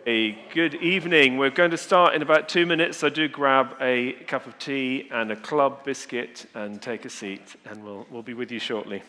Hey, good evening. We're going to start in about 2 minutes, so do grab a cup of tea and a club biscuit and take a seat, and we'll be with you shortly.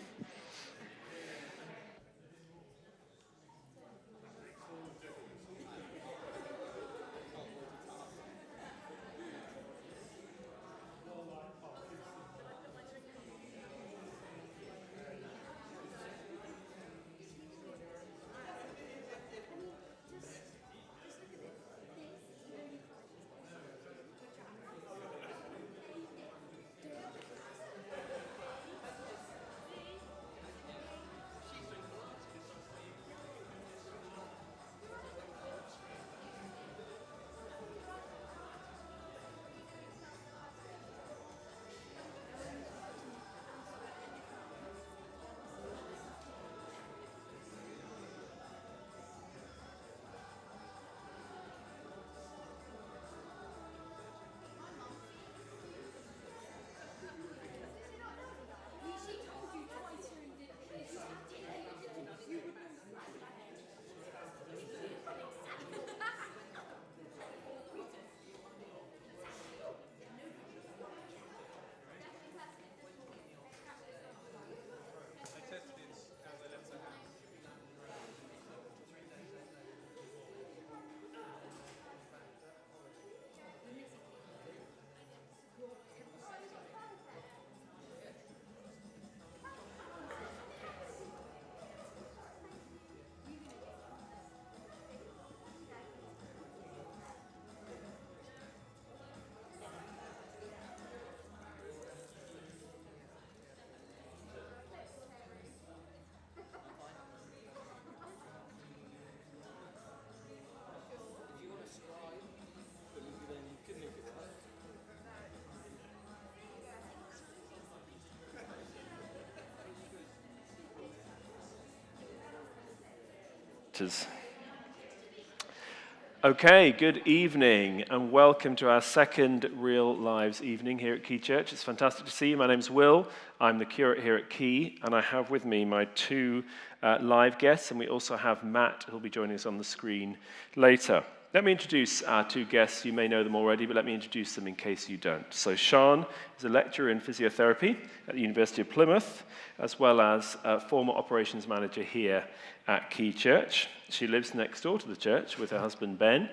Okay, good evening and welcome to our second Real Lives evening here at Key Church. It's fantastic to see you. My name's Will. I'm the curate here at Key, and I have with me my two live guests, and we also have Matt, who'll be joining us on the screen later. Let me introduce our two guests. You may know them already, but let me introduce them in case you don't. So Sian is a lecturer in physiotherapy at the University of Plymouth, as well as a former operations manager here at Key Church. She lives next door to the church with her husband Ben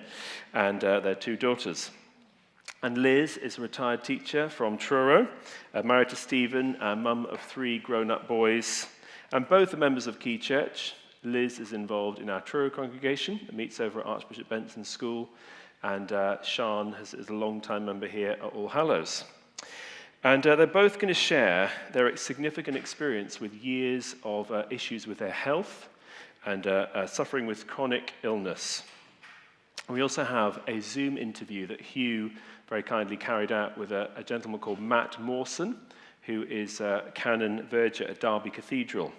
and their two daughters. And Liz is a retired teacher from Truro, married to Stephen, a mum of 3 grown-up boys, and both are members of Key Church. Liz is involved in our Truro congregation that meets over at Archbishop Benson's school, and Sian is a long-time member here at All Hallows. And they're both going to share their significant experience with years of issues with their health and suffering with chronic illness. We also have a Zoom interview that Hugh very kindly carried out with a gentleman called Matt Morrison, who is Canon Verger at Derby Cathedral,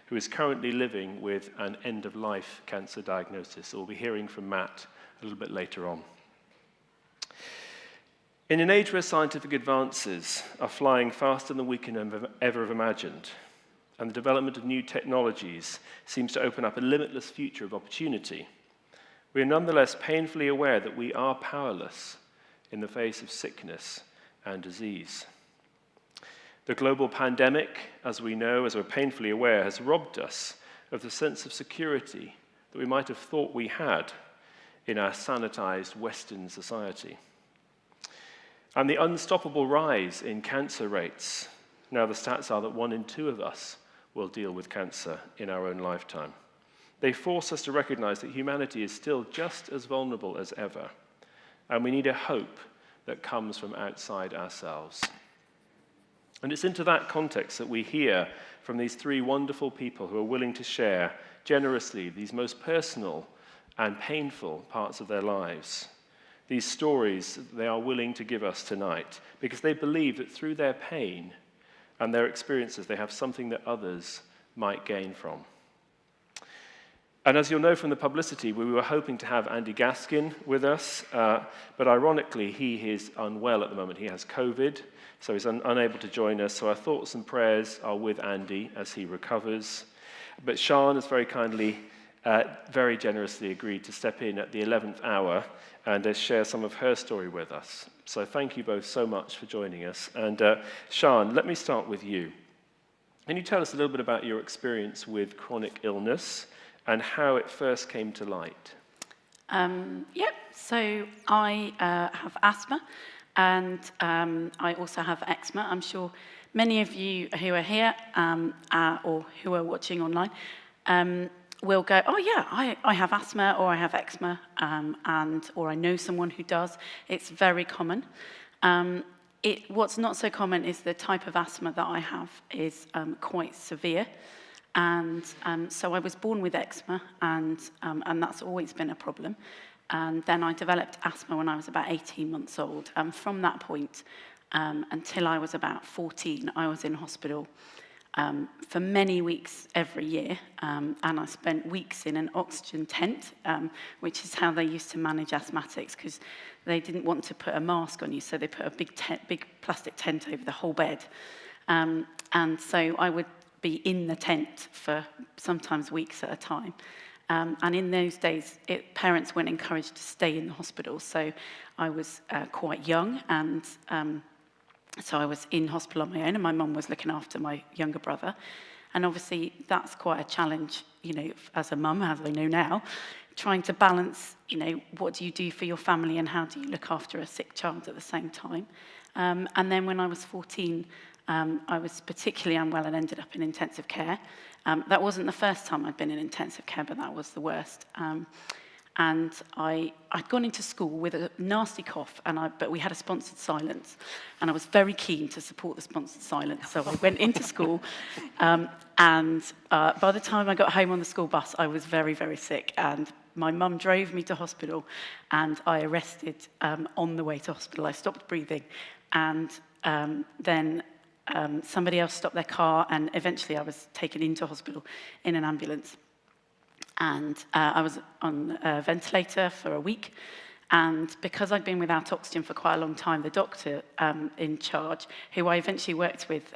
who is currently living with an end-of-life cancer diagnosis. So we'll be hearing from Matt a little bit later on. In an age where scientific advances are flying faster than we can ever have imagined, and the development of new technologies seems to open up a limitless future of opportunity, we are nonetheless painfully aware that we are powerless in the face of sickness and disease. The global pandemic, as we know, as we're painfully aware, has robbed us of the sense of security that we might have thought we had in our sanitized Western society. And the unstoppable rise in cancer rates. Now the stats are that 1 in 2 of us will deal with cancer in our own lifetime. They force us to recognize that humanity is still just as vulnerable as ever, and we need a hope that comes from outside ourselves. And it's into that context that we hear from these 3 wonderful people who are willing to share generously these most personal and painful parts of their lives. These stories they are willing to give us tonight because they believe that through their pain and their experiences, they have something that others might gain from. And as you'll know from the publicity, we were hoping to have Andy Gaskin with us, but ironically, he is unwell at the moment. He has COVID, so he's unable to join us. So our thoughts and prayers are with Andy as he recovers. But Sian has very kindly very generously agreed to step in at the 11th hour and share some of her story with us. So thank you both so much for joining us. And Sian, let me start with you. Can you tell us a little bit about your experience with chronic illness and how it first came to light? So I have asthma, and I also have eczema. I'm sure many of you who are here or who are watching online will go, oh yeah, I have asthma or I have eczema, or I know someone who does. It's very common. What's not so common is the type of asthma that I have is quite severe. And so I was born with eczema, and that's always been a problem. And then I developed asthma when I was about 18 months old. And from that point until I was about 14, I was in hospital for many weeks every year. And I spent weeks in an oxygen tent, which is how they used to manage asthmatics, because they didn't want to put a mask on you, so they put a big plastic tent over the whole bed. And so I would be in the tent for sometimes weeks at a time. And in those days, parents weren't encouraged to stay in the hospital. So I was quite young, and so I was in hospital on my own, and my mum was looking after my younger brother. And obviously, that's quite a challenge, as a mum, as I know now, trying to balance, what do you do for your family and how do you look after a sick child at the same time. And then when I was 14, I was particularly unwell and ended up in intensive care. That wasn't the first time I'd been in intensive care, but that was the worst. And I'd gone into school with a nasty cough, but we had a sponsored silence. And I was very keen to support the sponsored silence. So I went into school, and by the time I got home on the school bus, I was very, very sick. And my mum drove me to hospital, and I arrested on the way to hospital. I stopped breathing, and then somebody else stopped their car, and eventually I was taken into hospital in an ambulance. And I was on a ventilator for a week. And because I'd been without oxygen for quite a long time, the doctor in charge, who I eventually worked with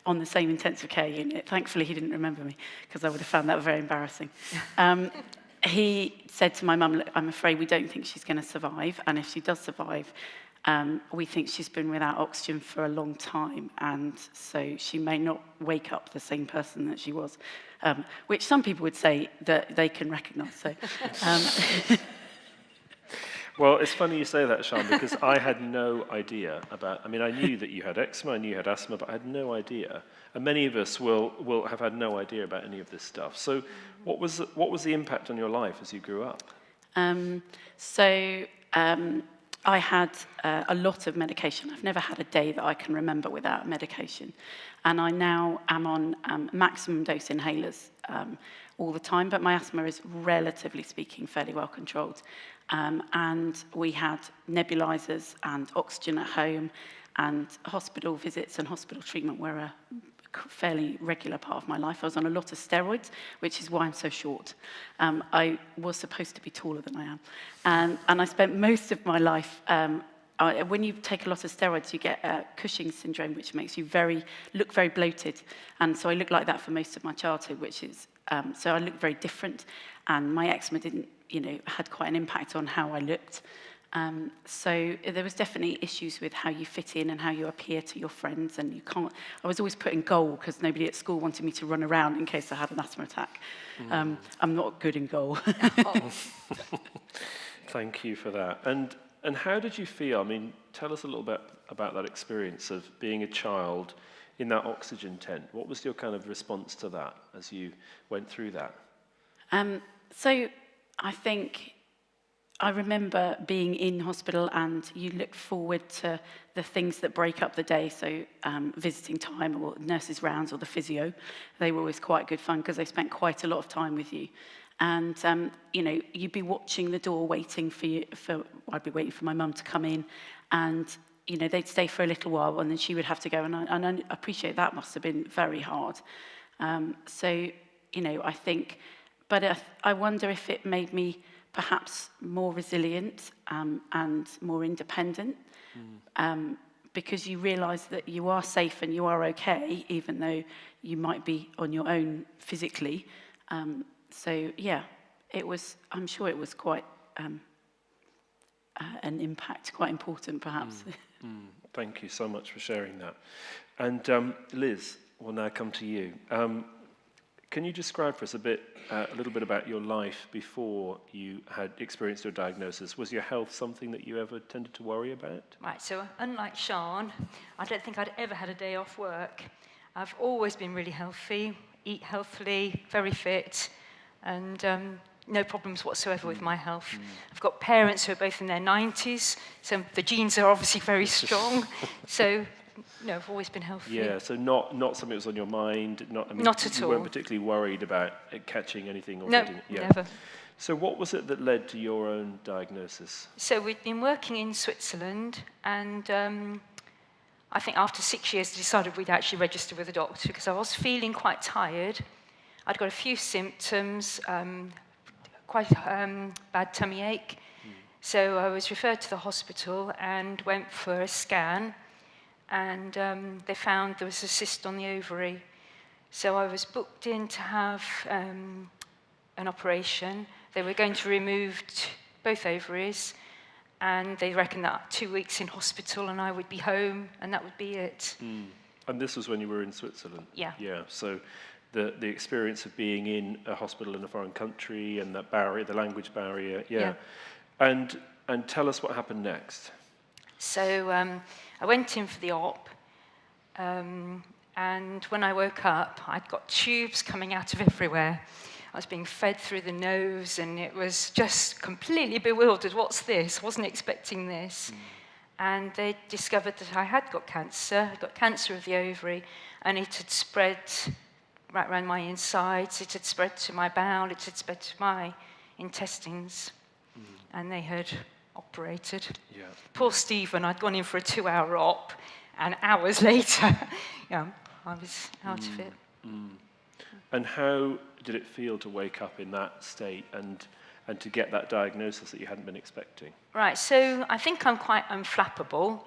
on the same intensive care unit, thankfully he didn't remember me, because I would have found that very embarrassing. He said to my mum, look, I'm afraid we don't think she's going to survive. And if she does survive, we think she's been without oxygen for a long time, and so she may not wake up the same person that she was, which some people would say that they can recognise. So, Well, it's funny you say that, Sian, because I had no idea I knew that you had eczema, I knew you had asthma, but I had no idea. And many of us will have had no idea about any of this stuff. So what was the impact on your life as you grew up? I had a lot of medication. I've never had a day that I can remember without medication. And I now am on maximum dose inhalers all the time, but my asthma is, relatively speaking, fairly well controlled. And we had nebulizers and oxygen at home, and hospital visits and hospital treatment were a fairly regular part of my life. I was on a lot of steroids, which is why I'm so short. I was supposed to be taller than I am. And I spent most of my life, when you take a lot of steroids, you get Cushing Syndrome, which makes you look very bloated. And so I looked like that for most of my childhood, which is, so I looked very different. And my eczema had quite an impact on how I looked. So there was definitely issues with how you fit in and how you appear to your friends, and I was always put in goal because nobody at school wanted me to run around in case I had an asthma attack. I'm not good in goal. Thank you for that. And how did you feel? Tell us a little bit about that experience of being a child in that oxygen tent. What was your kind of response to that as you went through that? So I think I remember being in hospital, and you look forward to the things that break up the day. So visiting time or nurses' rounds or the physio, they were always quite good fun because they spent quite a lot of time with you. And you'd be watching the door, waiting I'd be waiting for my mum to come in, and they'd stay for a little while, and then she would have to go. And I appreciate that must have been very hard. I think, but I wonder if it made me perhaps more resilient and more independent, because you realise that you are safe and you are okay, even though you might be on your own physically. I'm sure it was quite an impact, quite important perhaps. Thank you so much for sharing that. And Liz, we'll now come to you. Can you describe for us a little bit about your life before you had experienced your diagnosis? Was your health something that you ever tended to worry about? Right, so unlike Sean, I don't think I'd ever had a day off work. I've always been really healthy, eat healthily, very fit, and no problems whatsoever with my health. I've got parents who are both in their 90s, so the genes are obviously very strong. So, no, I've always been healthy. Yeah, so not something that was on your mind. Not at all. You weren't particularly worried about catching anything or No, getting it. Yeah. never. So what was it that led to your own diagnosis? So we'd been working in Switzerland, and I think after 6 years, decided we'd actually register with a doctor because I was feeling quite tired. I'd got a few symptoms, quite bad tummy ache. So I was referred to the hospital and went for a scan, and they found there was a cyst on the ovary. So I was booked in to have an operation. They were going to remove both ovaries, and they reckoned that 2 weeks in hospital and I would be home, and that would be it. And this was when you were in Switzerland? Yeah. Yeah, so the experience of being in a hospital in a foreign country and that barrier, the language barrier, yeah. And tell us what happened next. So I went in for the op, and when I woke up, I'd got tubes coming out of everywhere. I was being fed through the nose, and it was just completely bewildered. What's this? I wasn't expecting this. And they discovered that I had got cancer. I got cancer of the ovary, and it had spread right around my insides. It had spread to my bowel. It had spread to my intestines, and they had operated. Yeah. Poor Stephen, I'd gone in for a 2-hour op, and hours later, I was out of it. And how did it feel to wake up in that state and to get that diagnosis that you hadn't been expecting? Right, so I think I'm quite unflappable.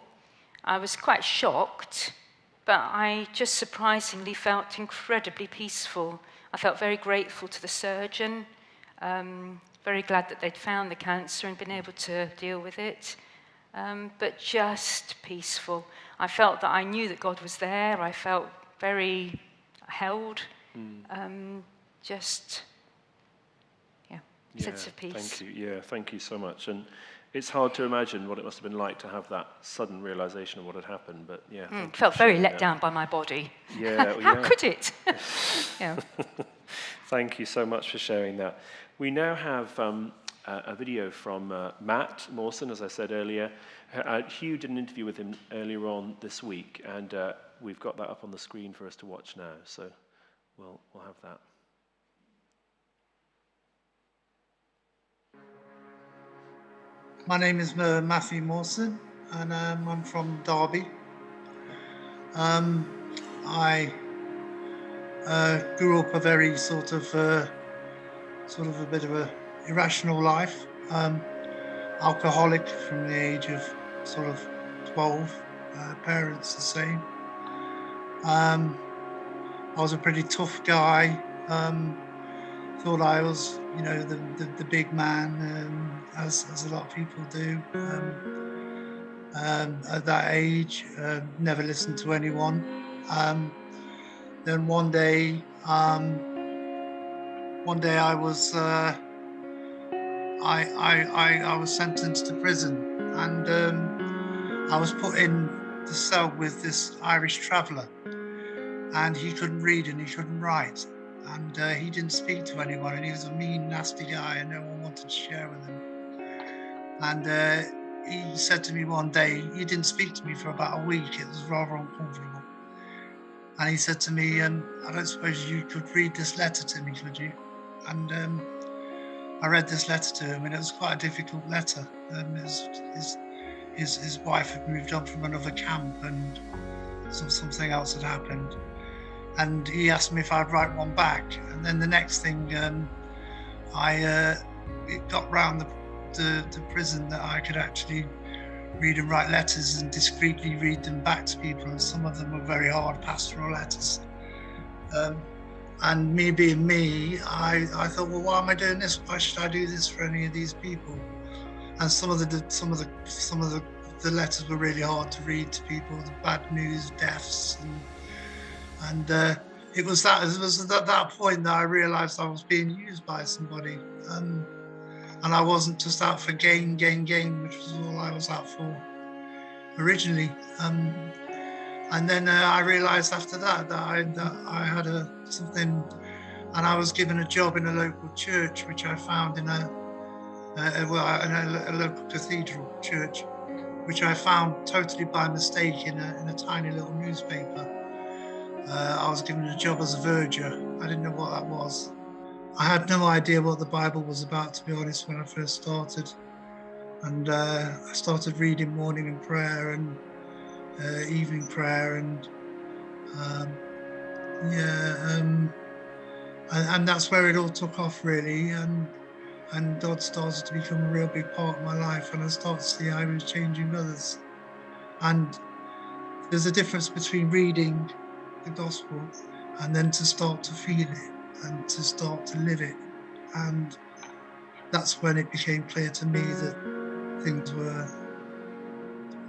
I was quite shocked, but I just surprisingly felt incredibly peaceful. I felt very grateful to the surgeon, very glad that they'd found the cancer and been able to deal with it, but just peaceful. I felt that I knew that God was there. I felt very held, just, sense of peace. Thank you. Yeah, thank you so much. And it's hard to imagine what it must have been like to have that sudden realization of what had happened, but yeah. Felt very let down by my body. Yeah. How could it? Yeah. Thank you so much for sharing that. We now have a video from Matt Morrison, as I said earlier. Hugh did an interview with him earlier on this week, and we've got that up on the screen for us to watch now, so we'll have that. My name is Matthew Morrison, and I'm from Derby. I grew up a very sort of a bit of a irrational life. Alcoholic from the age of sort of 12. Parents the same. I was a pretty tough guy. Thought I was, the big man, as a lot of people do. At that age, never listened to anyone. Then one day I was I was sentenced to prison, and I was put in the cell with this Irish traveller, and he couldn't read and he couldn't write. And he didn't speak to anyone, and he was a mean, nasty guy, and no one wanted to share with him. And he said to me one day, "You didn't speak to me for about a week. It was rather uncomfortable." And he said to me, "I don't suppose you could read this letter to me, could you?" And I read this letter to him, and it was quite a difficult letter. His wife had moved on from another camp, and something else had happened. And he asked me if I'd write one back. And then the next thing, it got round the prison that I could actually read and write letters and discreetly read them back to people. And some of them were very hard pastoral letters. And me being me, I thought, well, why am I doing this? Why should I do this for any of these people? And some of the letters were really hard to read to people. The bad news, deaths, and it was at that point that I realised I was being used by somebody, and I wasn't just out for gain, which was all I was out for originally. And then I realised after that I had something, and I was given a job in a local church, which I found in a local cathedral church, which I found totally by mistake in a tiny little newspaper. I was given a job as a verger. I didn't know what that was. I had no idea what the Bible was about, to be honest, when I first started. And I started reading morning and prayer and evening prayer, and and that's where it all took off, really. And God started to become a real big part of my life, and I started to see how He was changing others. And there's a difference between reading the gospel and then to start to feel it and to start to live it. And that's when it became clear to me that things were,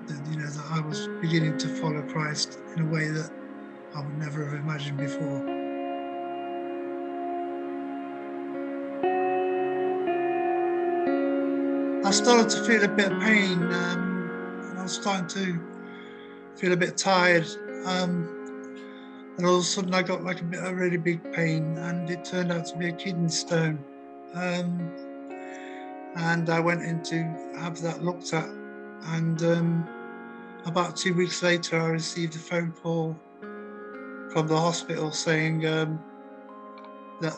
that I was beginning to follow Christ in a way that I would never have imagined before. I started to feel a bit of pain, and I was starting to feel a bit tired, and all of a sudden I got like a really big pain, and it turned out to be a kidney stone. And I went in to have that looked at, and about 2 weeks later I received a phone call from the hospital saying that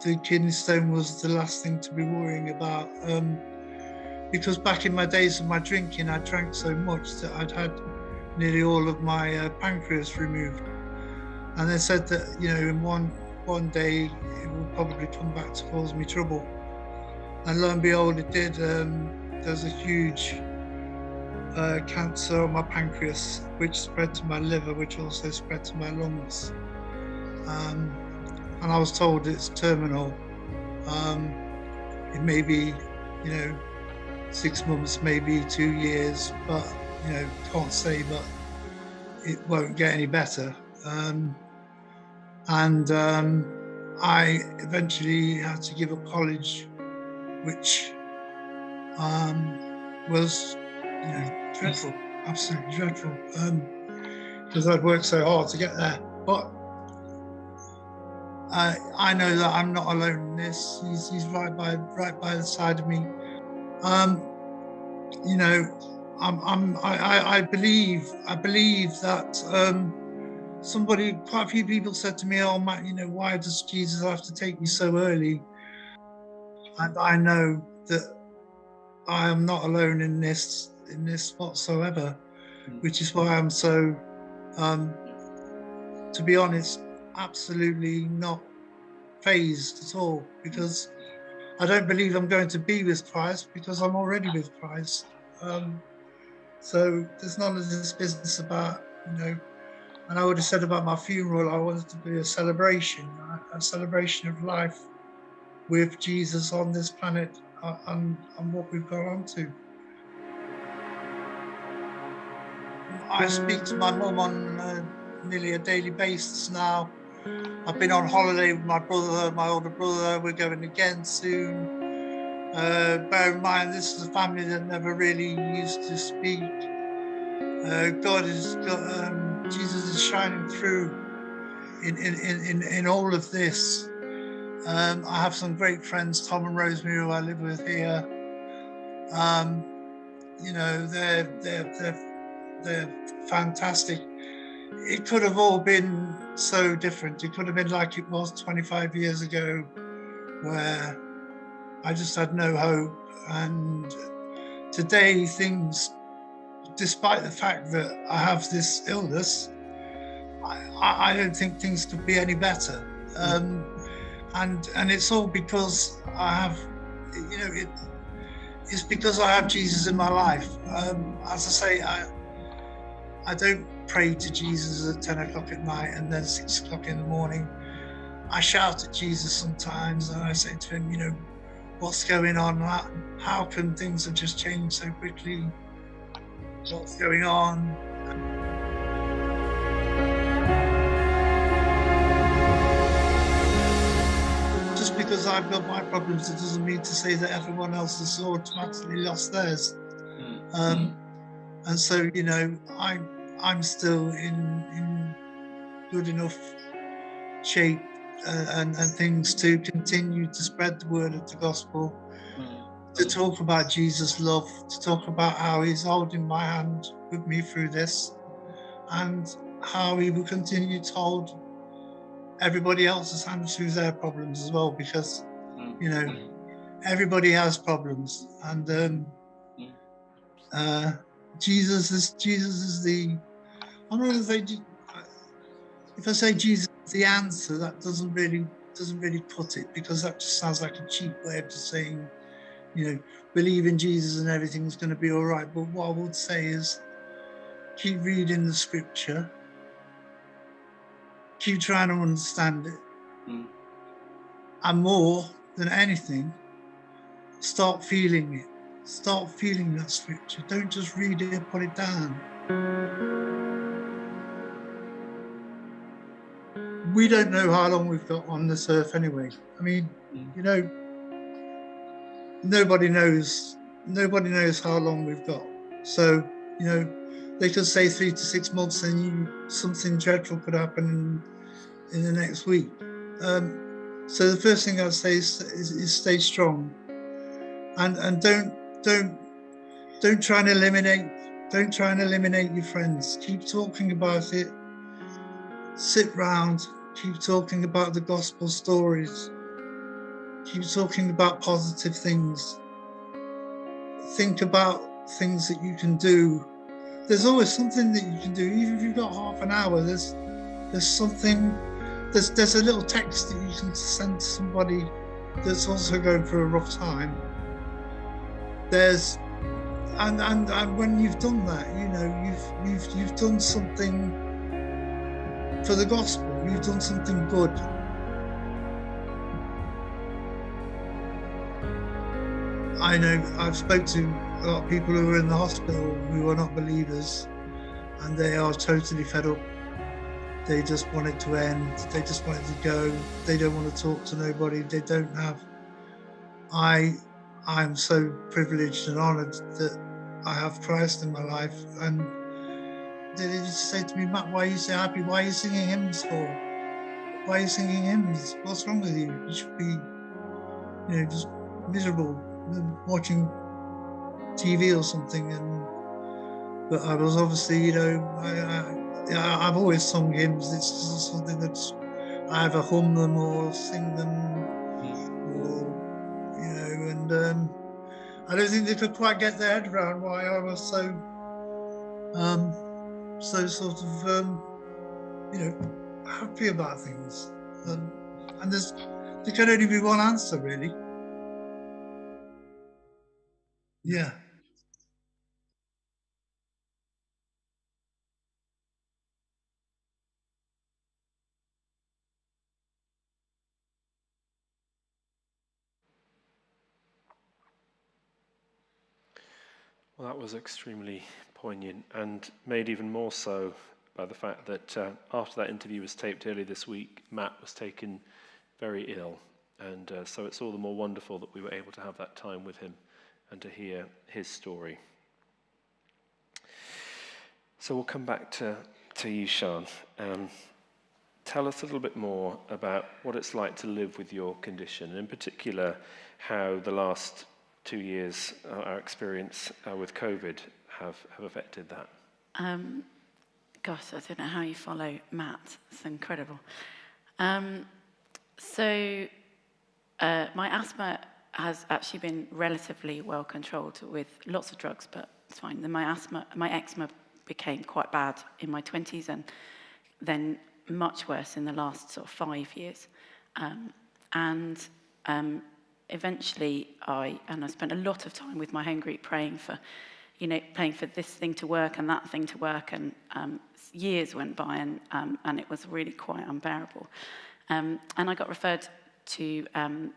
the kidney stone was the last thing to be worrying about, because back in my days of my drinking, I drank so much that I'd had nearly all of my pancreas removed, and they said that in one day it would probably come back to cause me trouble, and lo and behold, it did. There's a huge cancer on my pancreas, which spread to my liver, which also spread to my lungs, and I was told it's terminal. It may be 6 months, maybe 2 years, but can't say, but it won't get any better. And I eventually had to give up college, which was dreadful, absolutely dreadful, because I'd worked so hard to get there. But I know that I'm not alone in this. He's right by the side of me. I believe that quite a few people said to me, "Oh, Matt, why does Jesus have to take you so early?" And I know that I am not alone in this whatsoever, which is why I'm so, to be honest, absolutely not fazed at all, because I don't believe I'm going to be with Christ, because I'm already with Christ. So there's none of this business about, and I would have said about my funeral, I wanted to be a celebration of life with Jesus on this planet, and what we've got on to. I speak to my mum on nearly a daily basis now. I've been on holiday with my brother, my older brother. We're going again soon. Bear in mind, this is a family that never really used to speak. Jesus is shining through in all of this. I have some great friends, Tom and Rosemary, who I live with here. They're fantastic. It could have all been so different. It could have been like it was 25 years ago, where I just had no hope. And today, things, despite the fact that I have this illness, I don't think things could be any better. And it's all because I have, it's because I have Jesus in my life. As I say, I don't pray to Jesus at 10 o'clock at night, and then 6 o'clock in the morning, I shout at Jesus sometimes, and I say to him, you know, what's going on? How come things have just changed so quickly? What's going on? Just because I've got my problems, it doesn't mean to say that everyone else has automatically lost theirs. And so, you know, I'm still in good enough shape and things to continue to spread the word of the gospel, to talk about Jesus' love, to talk about how he's holding my hand with me through this, and how he will continue to hold everybody else's hand through their problems as well, because, you know, everybody has problems, and Jesus is the, I'm not going to say, if I say Jesus is the answer, that doesn't really put it, because that just sounds like a cheap way of just saying, you know, believe in Jesus and everything's going to be all right. But what I would say is, keep reading the scripture, keep trying to understand it, and more than anything, start feeling it. Start feeling that scripture. Don't just read it and put it down. We don't know how long we've got on this earth anyway. I mean, you know, nobody knows how long we've got. So, you know, they could say 3 to 6 months, and something dreadful could happen in the next week. So the first thing I'd say is stay strong, and don't try and eliminate your friends. Keep talking about it. Sit round. Keep talking about the gospel stories. Keep talking about positive things. Think about things that you can do. There's always something that you can do. Even if you've got half an hour, there's something. There's a little text that you can send to somebody that's also going through a rough time. And when you've done that, you know, you've done something for the gospel. You've done something good. I know I've spoke to a lot of people who are in the hospital who are not believers, and they are totally fed up. They just want it to end. They just want it to go. They don't want to talk to nobody. They don't have. I'm so privileged and honoured that I have Christ in my life. And they just say to me, Matt, why are you so happy? Why are you singing hymns for? Why are you singing hymns? What's wrong with you? You should be, you know, just miserable, watching TV or something. But I was obviously, you know, I've always sung hymns. It's just something that's, I either hum them or sing them, or, you know, and I don't think they could quite get their head around why I was so sort of, you know, happy about things. And there can only be one answer, really. Yeah. Well, that was extremely poignant, and made even more so by the fact that after that interview was taped earlier this week, Matt was taken very ill, and so it's all the more wonderful that we were able to have that time with him and to hear his story. So we'll come back to you, Sian. Tell us a little bit more about what it's like to live with your condition, and in particular, how the last 2 years, our experience with COVID have affected that. Gosh, I don't know how you follow Matt. It's incredible. So my asthma has actually been relatively well controlled with lots of drugs, but it's fine. Then my eczema became quite bad in my 20s, and then much worse in the last sort of 5 years. Eventually I spent a lot of time with my home group praying for, paying for this thing to work and that thing to work, and years went by, and it was really quite unbearable. And I got referred to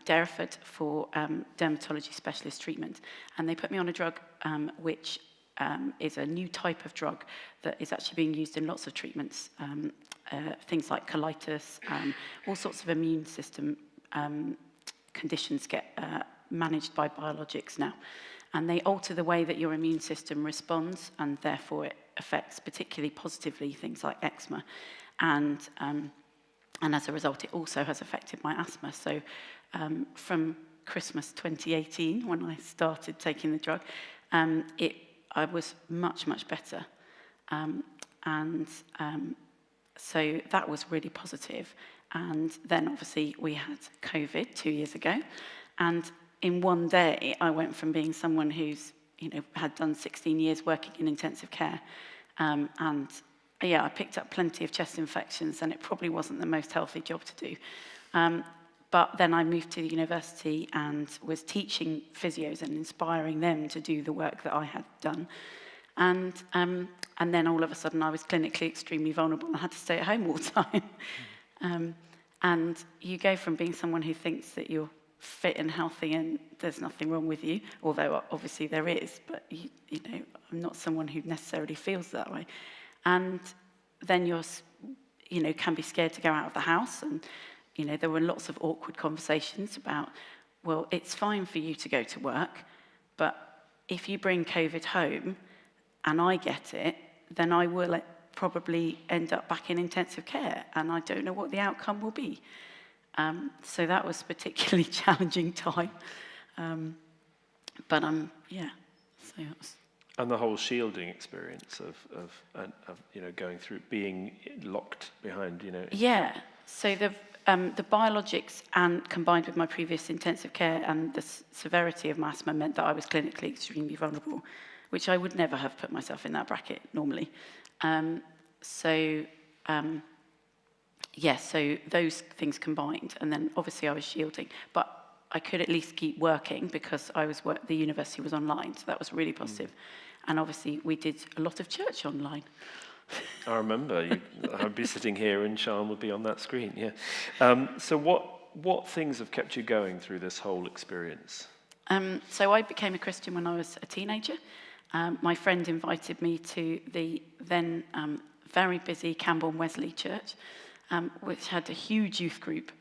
Derriford for dermatology specialist treatment, and they put me on a drug which is a new type of drug that is actually being used in lots of treatments, things like colitis, all sorts of immune system conditions get managed by biologics now. And they alter the way that your immune system responds, and therefore it affects particularly positively things like eczema. And as a result, it also has affected my asthma. So from Christmas 2018, when I started taking the drug, I was much, much better. So that was really positive. And then obviously we had COVID 2 years ago. And in one day, I went from being someone who's, had done 16 years working in intensive care. I picked up plenty of chest infections, and it probably wasn't the most healthy job to do. But then I moved to the university and was teaching physios and inspiring them to do the work that I had done. And then all of a sudden I was clinically extremely vulnerable and had to stay at home all the time. And you go from being someone who thinks that you're fit and healthy and there's nothing wrong with you, although obviously there is, but I'm not someone who necessarily feels that way. And then you're, can be scared to go out of the house, and there were lots of awkward conversations about, well, it's fine for you to go to work, but if you bring COVID home and I get it, then I will probably end up back in intensive care, and I don't know what the outcome will be. So that was a particularly challenging time. So it was. And the whole shielding experience of going through being locked behind, Yeah. So the biologics, and combined with my previous intensive care and the severity of my asthma, meant that I was clinically extremely vulnerable, which I would never have put myself in that bracket normally. So those things combined, and then obviously I was shielding, but I could at least keep working because the university was online, so that was really positive. And obviously we did a lot of church online. I remember. I'd be sitting here and Sian would be on that screen, yeah. So what things have kept you going through this whole experience? So I became a Christian when I was a teenager. My friend invited me to the then very busy Camborne Wesley Church, which had a huge youth group.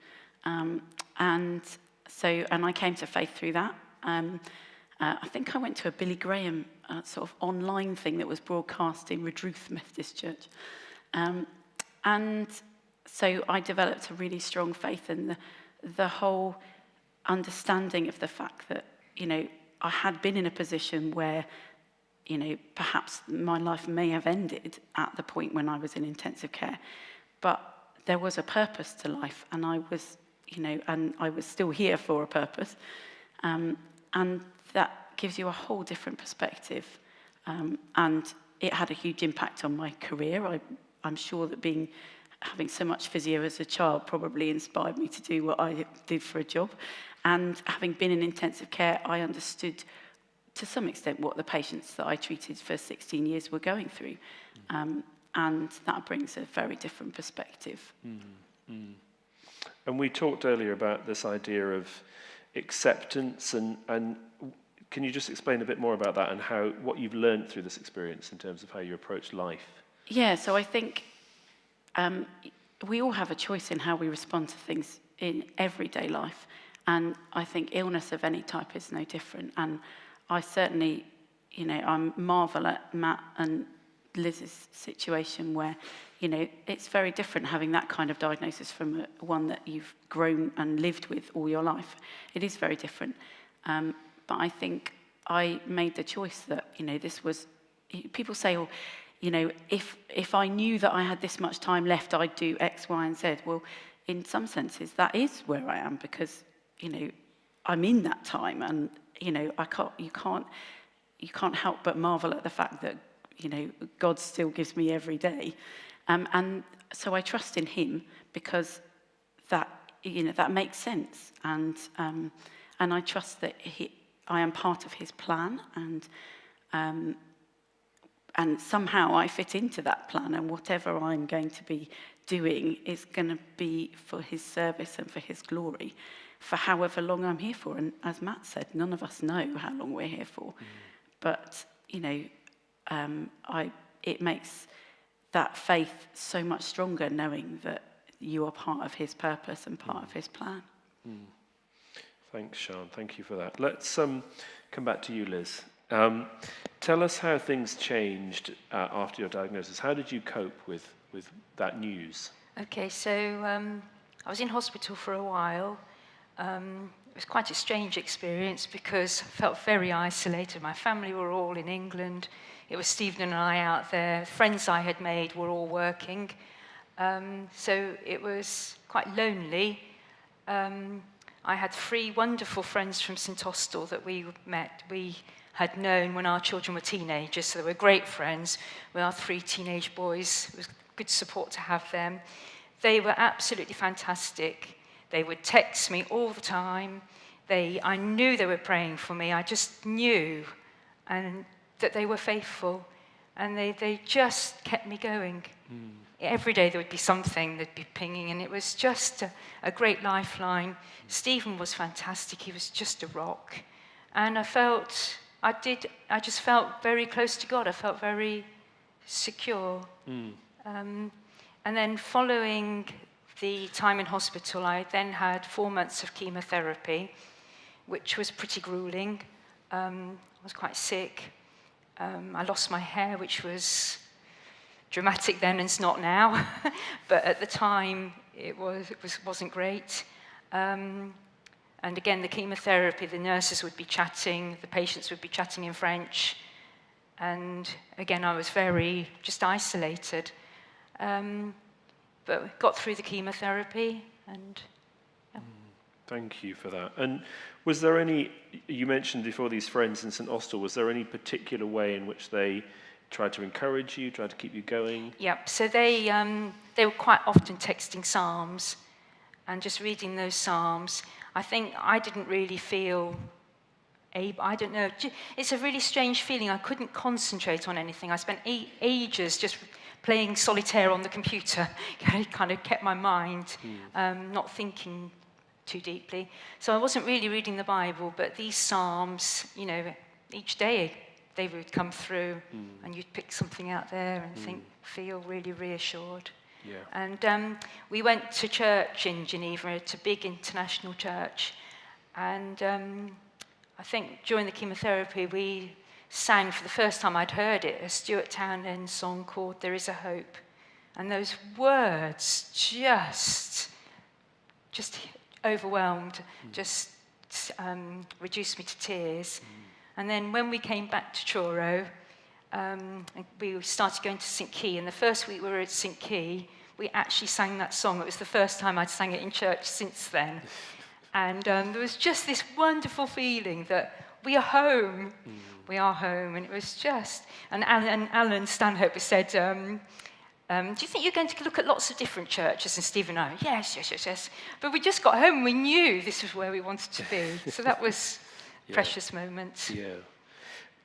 And I came to faith through that. I think I went to a Billy Graham sort of online thing that was broadcast in Redruth Methodist Church. And so I developed a really strong faith in the whole understanding of the fact that, I had been in a position where, perhaps my life may have ended at the point when I was in intensive care. But there was a purpose to life, and I was, and I was still here for a purpose. And that gives you a whole different perspective. And it had a huge impact on my career. I'm sure that having so much physio as a child probably inspired me to do what I did for a job. And having been in intensive care, I understood to some extent what the patients that I treated for 16 years were going through. And that brings a very different perspective. And we talked earlier about this idea of acceptance, and can you just explain a bit more about that and what you've learned through this experience in terms of how you approach life? Yeah, so I think we all have a choice in how we respond to things in everyday life. And I think illness of any type is no different. And I certainly, I marvel at Matt and Liz's situation where, it's very different having that kind of diagnosis from one that you've grown and lived with all your life. It is very different. But I think I made the choice that, this was, people say, well, if I knew that I had this much time left, I'd do X, Y, and Z. Well, in some senses, that is where I am because, I'm in that time, and, you can't help but marvel at the fact that, God still gives me every day. And so I trust in him because that, that makes sense. And I trust that I am part of his plan, and and somehow I fit into that plan, and whatever I'm going to be doing is going to be for his service and for his glory, for however long I'm here for. And as Matt said, none of us know how long we're here for. But, it makes that faith so much stronger, knowing that you are part of his purpose and part of his plan. Thanks, Sian. Thank you for that. Let's come back to you, Liz. Tell us how things changed after your diagnosis. How did you cope with that news? Okay, so I was in hospital for a while. It was quite a strange experience because I felt very isolated. My family were all in England. It was Stephen and I out there. Friends I had made were all working. So it was quite lonely. I had 3 wonderful friends from St Austell that we met. We had known when our children were teenagers, so they were great friends with our 3 teenage boys. It was good support to have them. They were absolutely fantastic. They would text me all the time. I knew they were praying for me. I just knew and that they were faithful. And they just kept me going. Every day there would be something, they'd be pinging, and it was just a great lifeline. Stephen was fantastic. He was just a rock. And I just felt very close to God. I felt very secure. And then following the time in hospital, I then had 4 months of chemotherapy, which was pretty grueling. I was quite sick. I lost my hair, which was dramatic then and it's not now. But at the time, it wasn't great. And again, the chemotherapy, the nurses would be chatting, the patients would be chatting in French. And again, I was very just isolated. But got through the chemotherapy and... Yeah. Thank you for that. And was there you mentioned before these friends in St Austell, was there any particular way in which they tried to encourage you, tried to keep you going? Yep, so they were quite often texting psalms and just reading those psalms. I think I didn't really feel able, I don't know, it's a really strange feeling. I couldn't concentrate on anything. I spent ages just playing solitaire on the computer. It kind of kept my mind not thinking too deeply. So I wasn't really reading the Bible, but these psalms, each day they would come through and you'd pick something out there and feel really reassured. Yeah. And we went to church in Geneva. It's a big international church. And I think during the chemotherapy, we sang for the first time I'd heard it, a Stuart Townend song called There Is a Hope. And those words just overwhelmed, just reduced me to tears. And then when we came back to Truro, we started going to St Key, and the first week we were at St Key, we actually sang that song. It was the first time I'd sang it in church since then. And there was just this wonderful feeling that we are home. We are home. And it was just... And Alan Stanhope said, do you think you're going to look at lots of different churches? And Steve and I, yes. But we just got home and we knew this was where we wanted to be. So that was precious moments. Yeah.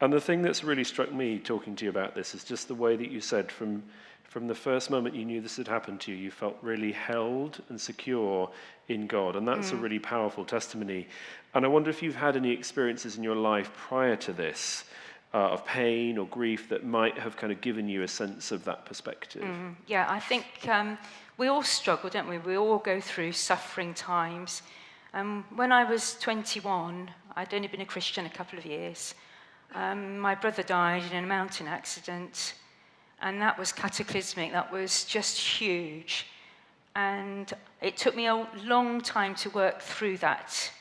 And the thing that's really struck me talking to you about this is just the way that you said from the first moment you knew this had happened to you, you felt really held and secure in God. And that's a really powerful testimony. And I wonder if you've had any experiences in your life prior to this of pain or grief that might have kind of given you a sense of that perspective. Yeah, I think we all struggle, don't we? We all go through suffering times. When I was 21, I'd only been a Christian a couple of years. My brother died in a mountain accident, and that was cataclysmic. That was just huge. And it took me a long time to work through that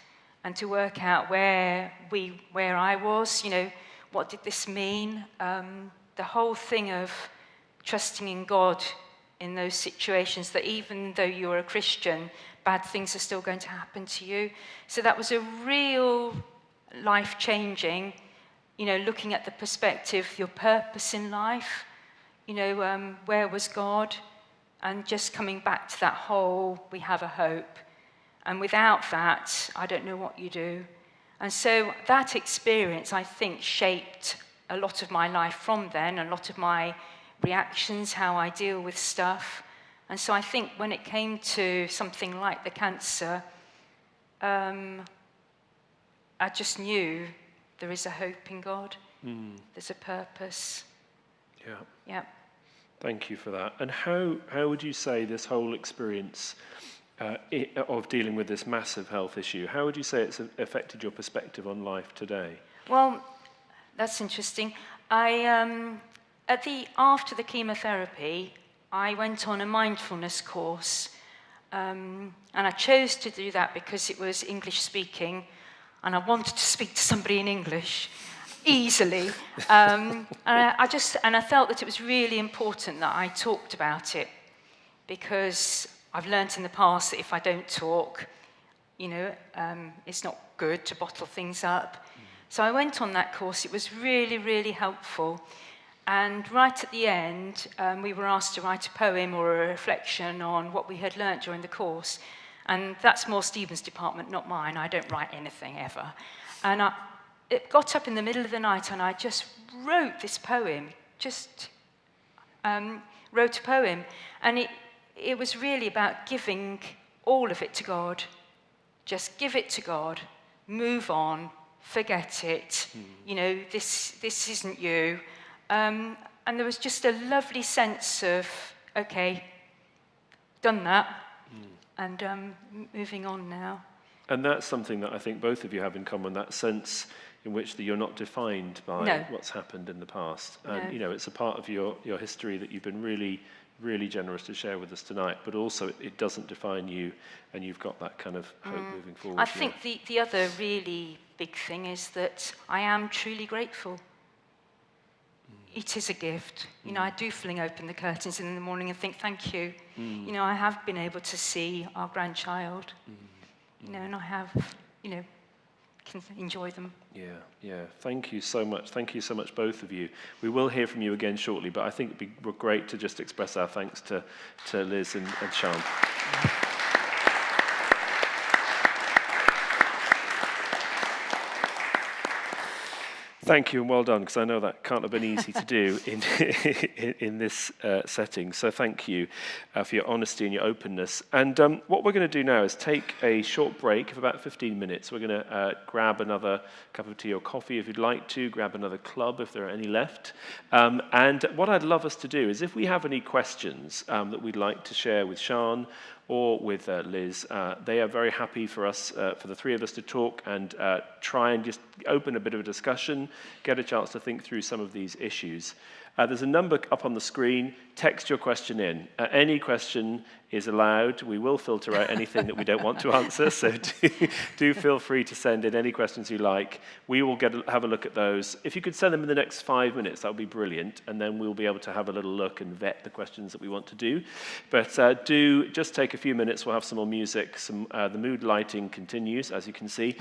and to work out where I was, what did this mean? The whole thing of trusting in God in those situations, that even though you're a Christian, bad things are still going to happen to you. So that was a real life-changing, looking at the perspective, your purpose in life, where was God? And just coming back to that whole, we have a hope. And without that, I don't know what you do. And so that experience, I think, shaped a lot of my life from then, a lot of my reactions, how I deal with stuff. And so I think when it came to something like the cancer, I just knew there is a hope in God. There's a purpose. Yeah. Yeah. Thank you for that. And how would you say this whole experience of dealing with this massive health issue, how would you say it's affected your perspective on life today? Well, that's interesting. After the chemotherapy, I went on a mindfulness course, and I chose to do that because it was English speaking, and I wanted to speak to somebody in English easily. And I felt that it was really important that I talked about it, because I've learnt in the past that if I don't talk, it's not good to bottle things up. So I went on that course. It was really, really helpful. And right at the end, we were asked to write a poem or a reflection on what we had learnt during the course. And that's more Stephen's department, not mine. I don't write anything ever. And it got up in the middle of the night, and I just wrote this poem. Wrote a poem. And it was really about giving all of it to God. Just give it to God. Move on. Forget it. This isn't you. And there was just a lovely sense of, okay, done that, and moving on now. And that's something that I think both of you have in common, that sense in which that you're not defined by what's happened in the past. And, it's a part of your history that you've been really, really generous to share with us tonight, but also it doesn't define you, and you've got that kind of hope moving forward. I think the other really big thing is that I am truly grateful. It is a gift. I do fling open the curtains in the morning and think, thank you. I have been able to see our grandchild, and I have, can enjoy them. Yeah. Thank you so much. Thank you so much, both of you. We will hear from you again shortly, but I think it'd be great to just express our thanks to Liz and Sean. Thank you, and well done, because I know that can't have been easy to do in this setting. So thank you for your honesty and your openness. And what we're going to do now is take a short break of about 15 minutes. We're going to grab another cup of tea or coffee if you'd like to, grab another club if there are any left. And what I'd love us to do is if we have any questions that we'd like to share with Sean or with Liz, they are very happy for us, for the three of us to talk and try and just open a bit of a discussion, get a chance to think through some of these issues. There's a number up on the screen. Text your question in. Any question is allowed. We will filter out anything that we don't want to answer, so do feel free to send in any questions you like. We will have a look at those. If you could send them in the next 5 minutes, that would be brilliant, and then we'll be able to have a little look and vet the questions that we want to do. But do just take a few minutes. We'll have some more music. The mood lighting continues, as you can see.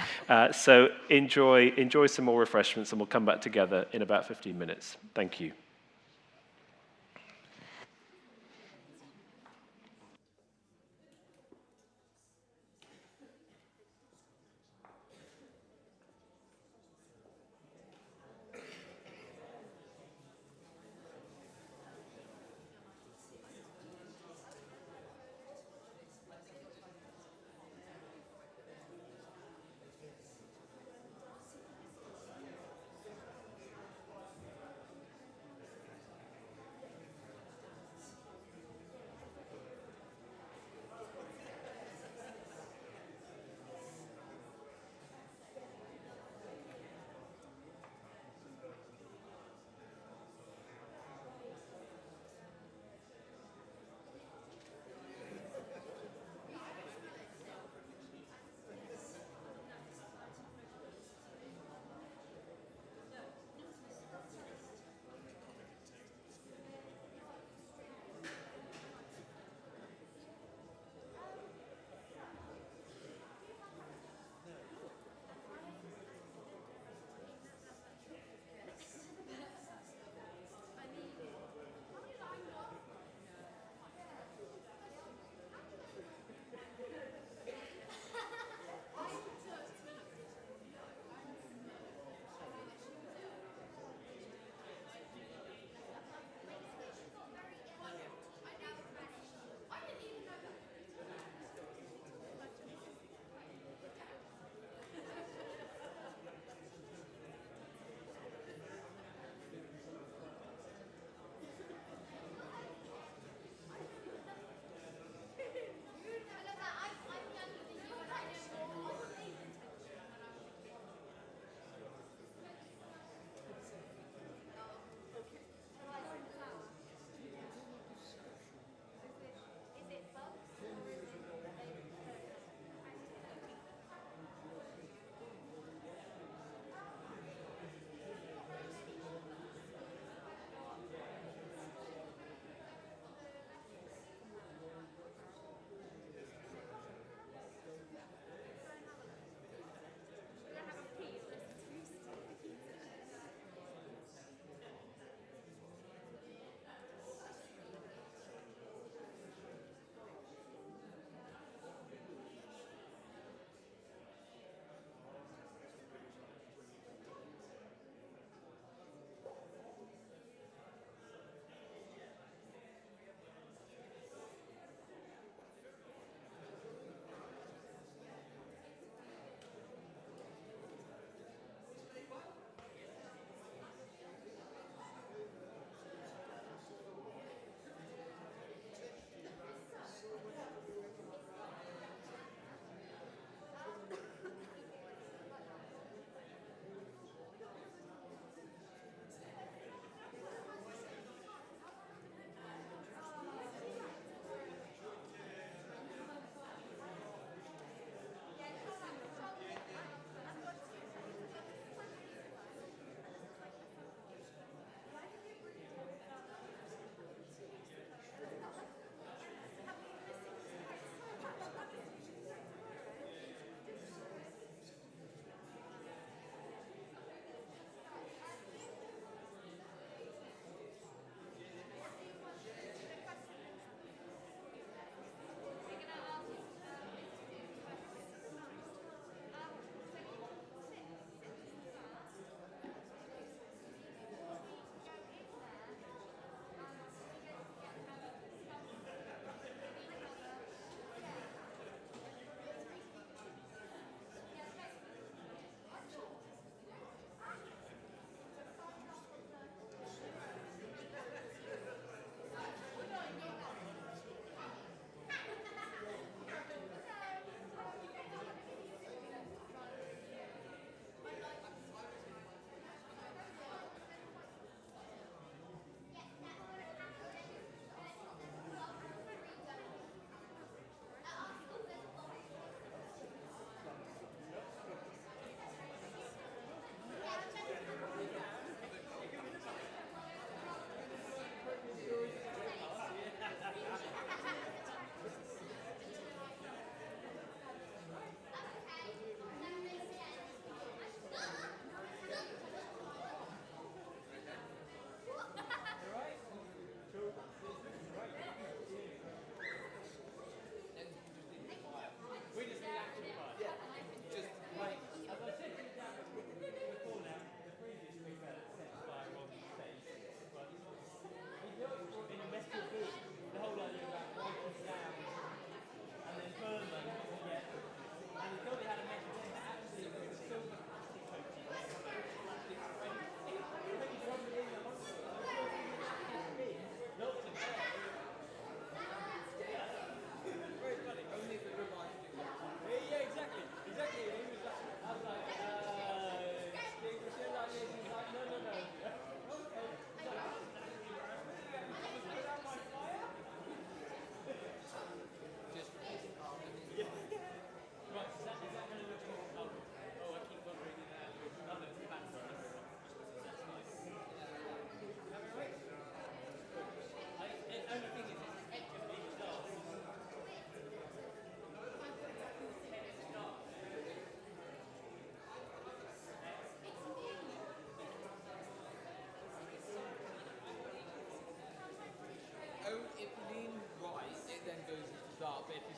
So enjoy some more refreshments, and we'll come back together in about 15 minutes. Thank you.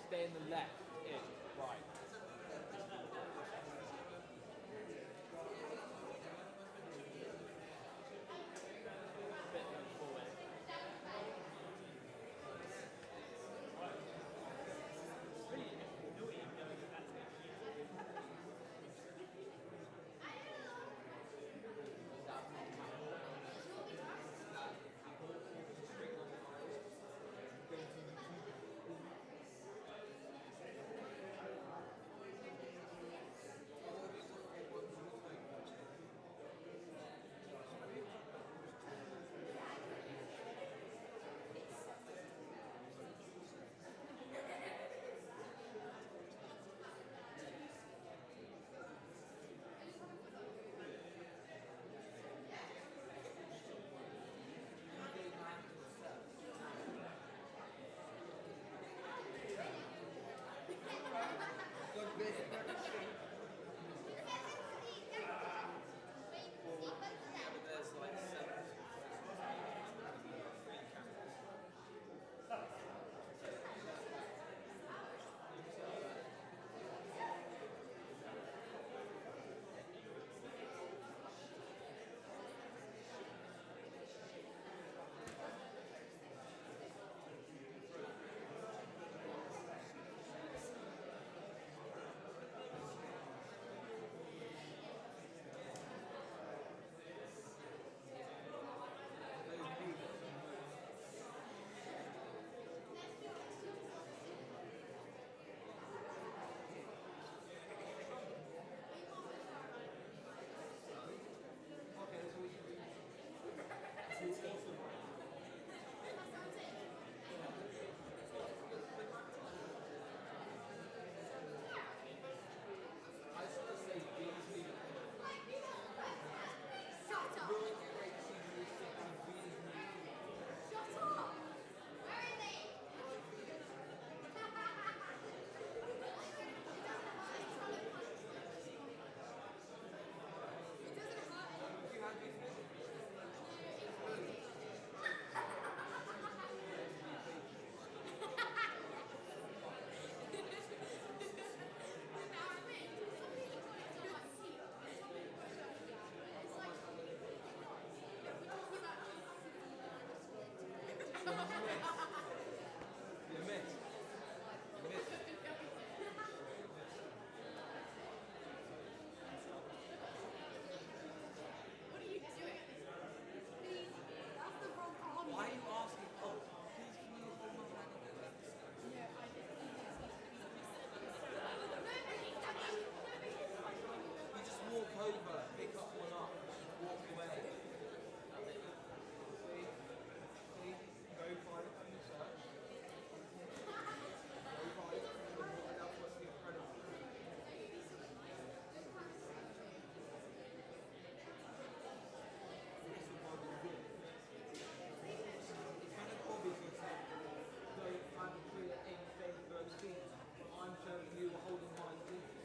stay in the left, in, right. Bit further forward. There's like 7. I'm showing you holding my feet.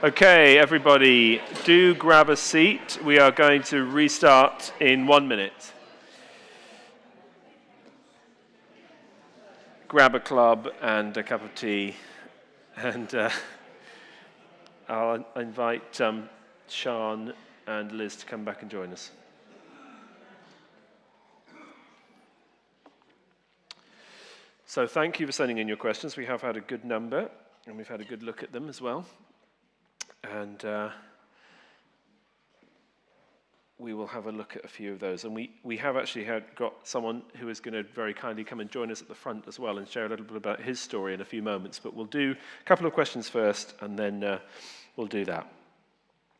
Okay, everybody, do grab a seat. We are going to restart in 1 minute. Grab a club and a cup of tea, and I'll invite Sian and Liz to come back and join us. So thank you for sending in your questions. We have had a good number, and we've had a good look at them as well. And we will have a look at a few of those. And we have actually got someone who is going to very kindly come and join us at the front as well and share a little bit about his story in a few moments. But we'll do a couple of questions first, and then we'll do that.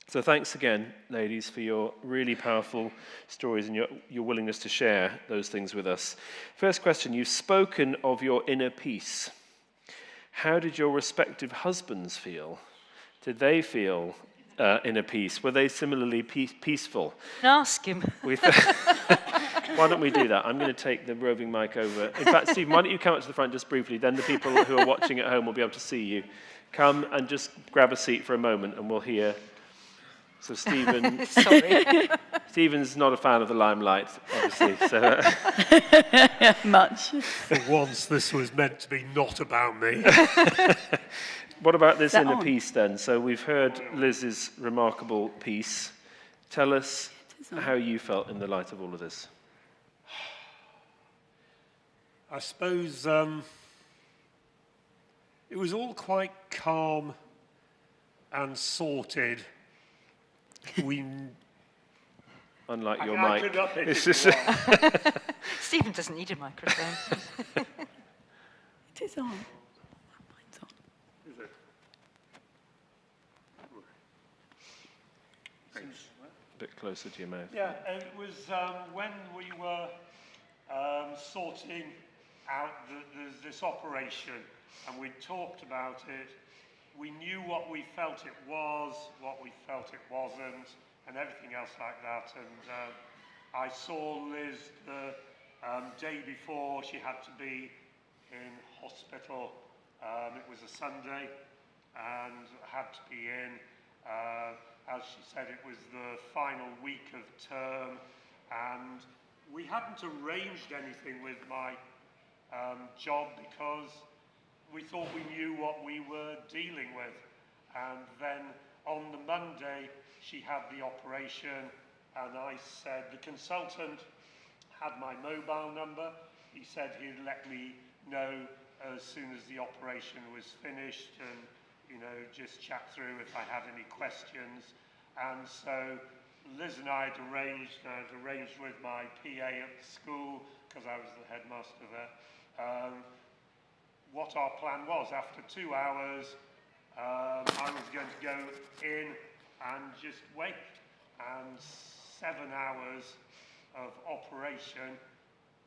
So thanks again, ladies, for your really powerful stories and your willingness to share those things with us. First question, you've spoken of your inner peace. How did your respective husbands feel? Did they feel inner peace? Were they similarly peaceful? Ask him. Why don't we do that? I'm going to take the roving mic over. In fact, Stephen, why don't you come up to the front just briefly? Then the people who are watching at home will be able to see you. Come and just grab a seat for a moment and we'll hear. So Stephen, Sorry. Stephen's not a fan of the limelight, obviously. So, Much. For once, this was meant to be not about me. what about this Is that inner on? peace then? So we've heard Liz's remarkable piece. Tell us how you felt in the light of all of this. I suppose it was all quite calm and sorted. Unlike your I mic. could up it It's if just- you want. Stephen doesn't need a microphone. It is on. Mine's on. Is it? A bit closer to your mouth. Yeah, it was when we were sorting out this operation and we talked about it, we knew what we felt it was, what we felt it wasn't, and everything else like that. And I saw Liz the day before she had to be in hospital. It was a Sunday and had to be in. As she said, it was the final week of term, and we hadn't arranged anything with my job because we thought we knew what we were dealing with. And then on the Monday, she had the operation, and I said, the consultant had my mobile number. He said he'd let me know as soon as the operation was finished and, you know, just chat through if I had any questions. And so Liz and I had arranged with my PA at the school, because I was the headmaster there, what our plan was. After 2 hours, I was going to go in and just wait. And 7 hours of operation,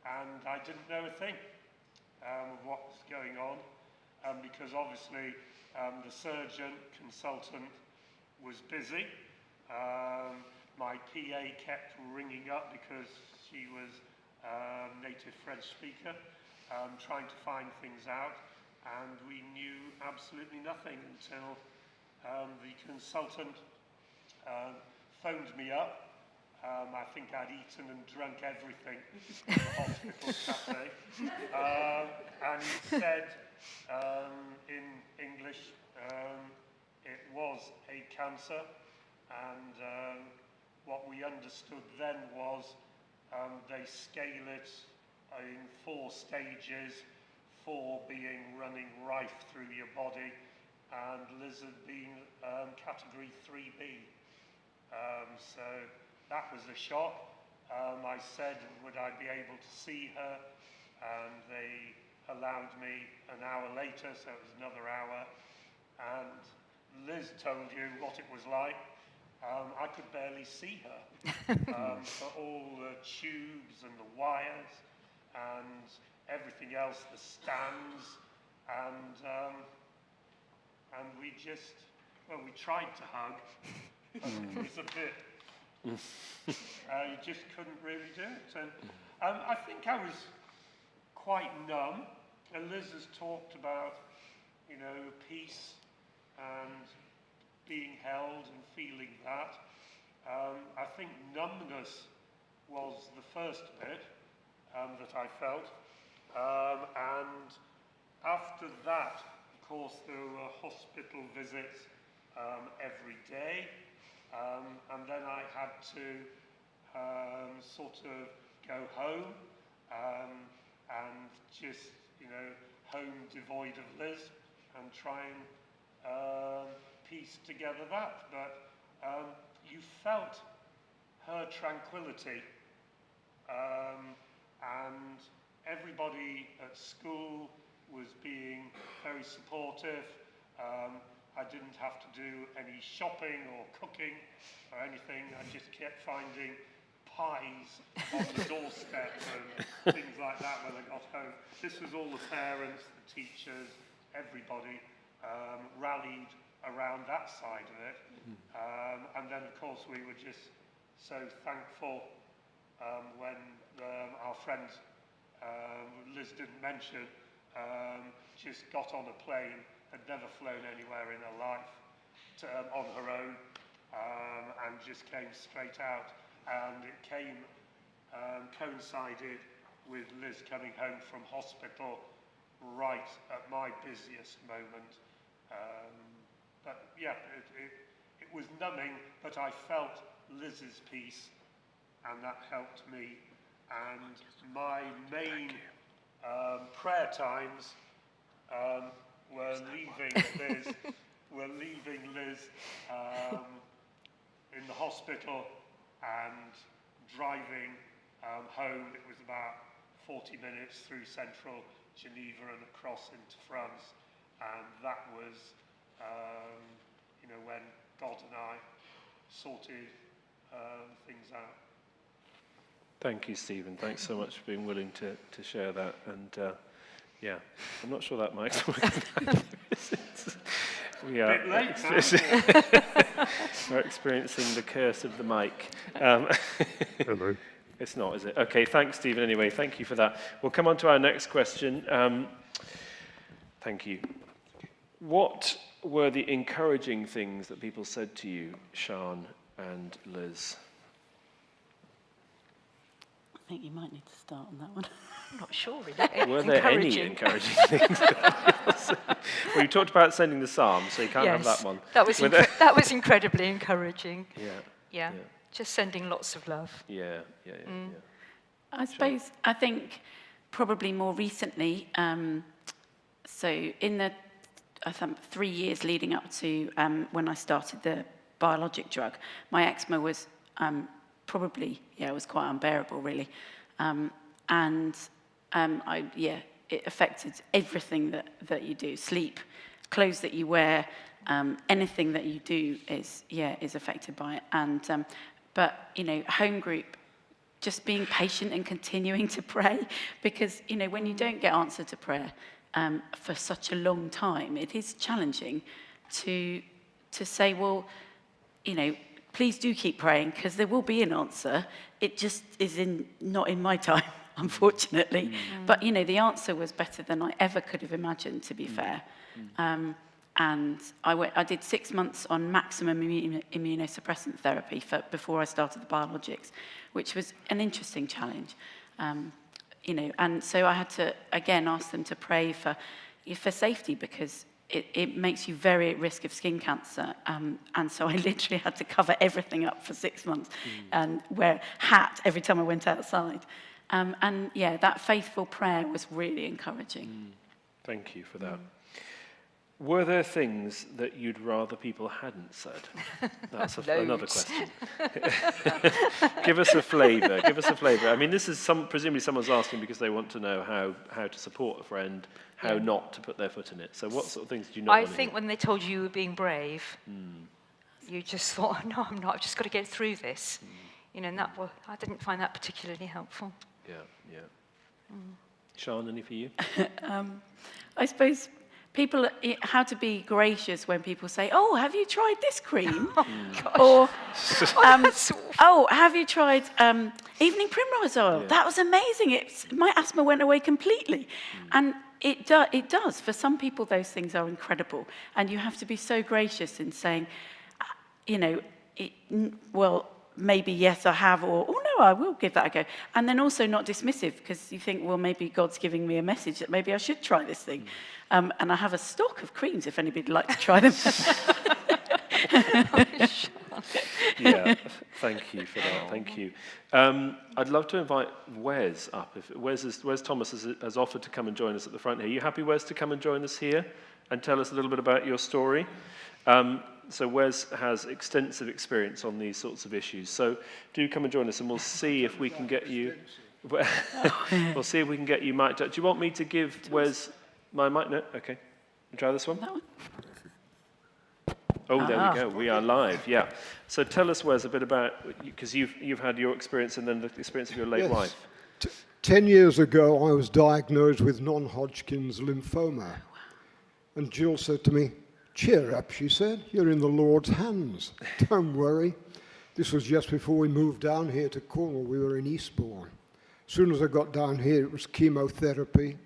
and I didn't know a thing of what was going on, because obviously the surgeon consultant was busy. My PA kept ringing up because she was a native French speaker, trying to find things out, and we knew absolutely nothing until the consultant phoned me up. I think I'd eaten and drunk everything in the hospital cafe. And he said in English it was a cancer, and what we understood then was they scale it in 4 stages, 4 being running rife through your body, and Liz had been category 3B. So that was a shock. I said, would I be able to see her? And they allowed me an hour later, so it was another hour. And Liz told you what it was like. I could barely see her for all the tubes and the wires and everything else, the stands, and we just, well, we tried to hug, but it was a bit, you just couldn't really do it. And I think I was quite numb, and Liz has talked about, you know, peace and being held and feeling that. I think numbness was the first bit that I felt. And after that, of course, there were hospital visits every day. And then I had to sort of go home and just, home devoid of Liz and try and piece together that. But you felt her tranquility, and everybody at school was being very supportive. I didn't have to do any shopping or cooking or anything. I just kept finding pies on the doorstep and things like that when I got home. This was all the parents, the teachers, everybody rallied around that side of it. And then, of course, we were just so thankful when our friend, Liz didn't mention, just got on a plane, had never flown anywhere in her life, on her own, and just came straight out. And it coincided with Liz coming home from hospital right at my busiest moment. But yeah, it was numbing, but I felt Liz's peace, and that helped me. And my main prayer times were leaving Liz in the hospital and driving home. It was about 40 minutes through central Geneva and across into France, and that was when God and I sorted things out. Thank you, Stephen. Thanks so much for being willing to share that. And yeah, I'm not sure that mic's working. We are Bit late, we're experiencing the curse of the mic. Hello. It's not, is it? Okay, thanks, Stephen, anyway. Thank you for that. We'll come on to our next question. Thank you. What were the encouraging things that people said to you, Sian and Liz? I think you might need to start on that one. I'm not sure, really. Were there any encouraging things? Well, you talked about sending the psalm, so you can't have that one. That was incredibly encouraging. Yeah. Just sending lots of love. Yeah. I suppose, I think probably more recently, so in the 3 years leading up to when I started the biologic drug, my eczema was it was quite unbearable, really. It affected everything that you do. Sleep, clothes that you wear, anything that you do is affected by it. And but home group, just being patient and continuing to pray, because when you don't get answer to prayer for such a long time, it is challenging to say, well, please do keep praying, because there will be an answer. It just is not in my time, unfortunately. But the answer was better than I ever could have imagined, to be fair. And I did 6 months on maximum immunosuppressant therapy before I started the biologics, which was an interesting challenge. And so I had to again ask them to pray for safety, because it makes you very at risk of skin cancer. And so I literally had to cover everything up for 6 months and wear a hat every time I went outside. That faithful prayer was really encouraging. Thank you for that. Were there things that you'd rather people hadn't said? That's another question. Give us a flavour. I mean, this is presumably someone's asking because they want to know how to support a friend, how not to put their foot in it. So what sort of things do you not want to hear? When they told you were being brave, you just thought, no, I'm not, I've just got to get through this. And I didn't find that particularly helpful. Yeah. Sian, any for you? I suppose how to be gracious when people say, "Oh, have you tried this cream?" Or, "Oh, have you tried evening primrose oil? That was amazing. My asthma went away completely." And it does. For some people, those things are incredible, and you have to be so gracious in saying, well, maybe yes, I have, or oh no, I will give that a go. And then also not dismissive, because you think, well, maybe God's giving me a message that maybe I should try this thing. And I have a stock of creams if anybody'd like to try them. Yeah, thank you for that. Thank you. I'd love to invite Wes up. If Wes Thomas has offered to come and join us at the front here. Are you happy, Wes, to come and join us here and tell us a little bit about your story? So Wes has extensive experience on these sorts of issues. So do come and join us, and we'll see if we can get you. We'll see if we can get you mic'd up. Do you want me to give Wes my mic? No. Okay. Try this one. That one? Oh, there we go. We are live. Yeah. So tell us, Wes, a bit about, because you've had your experience and then the experience of your late wife. 10 years ago, I was diagnosed with non-Hodgkin's lymphoma. And Jill said to me, "Cheer up," she said. "You're in the Lord's hands. Don't worry." This was just before we moved down here to Cornwall. We were in Eastbourne. As soon as I got down here, it was chemotherapy,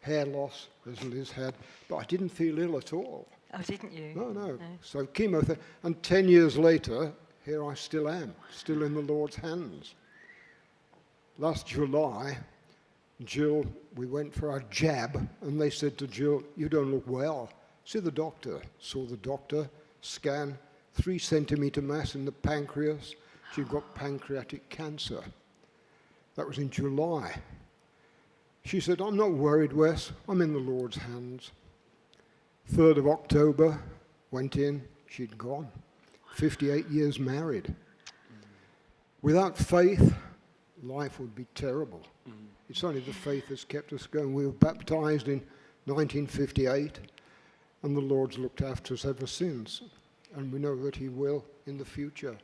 hair loss, as Liz had. But I didn't feel ill at all. Oh, didn't you? No. So chemotherapy. And 10 years later, here I still am, still in the Lord's hands. Last July, Jill, we went for our jab, and they said to Jill, "You don't look well. See the doctor." Saw the doctor, scan, 3 centimetre mass in the pancreas. She'd got pancreatic cancer. That was in July. She said, "I'm not worried, Wes. I'm in the Lord's hands." 3rd of October, went in, she'd gone. 58 years married. Without faith, life would be terrible. It's only the faith that's kept us going. We were baptized in 1958, and the Lord's looked after us ever since. And we know that he will in the future.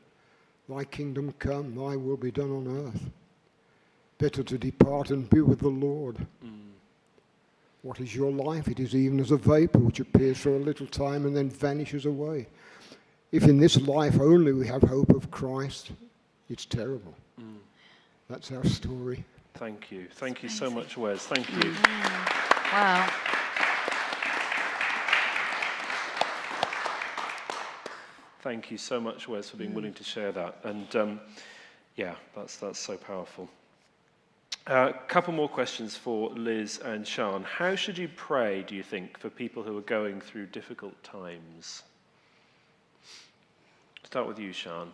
Thy kingdom come, thy will be done on earth. Better to depart and be with the Lord. What is your life? It is even as a vapor which appears for a little time and then vanishes away. If in this life only we have hope of Christ, it's terrible. That's our story. Thank you. Thank you so much, Wes. Thank you. Wow. Thank you so much, Wes, for being willing to share that. And yeah, that's so powerful. A couple more questions for Liz and Sian. How should you pray, do you think, for people who are going through difficult times? Start with you, Sian.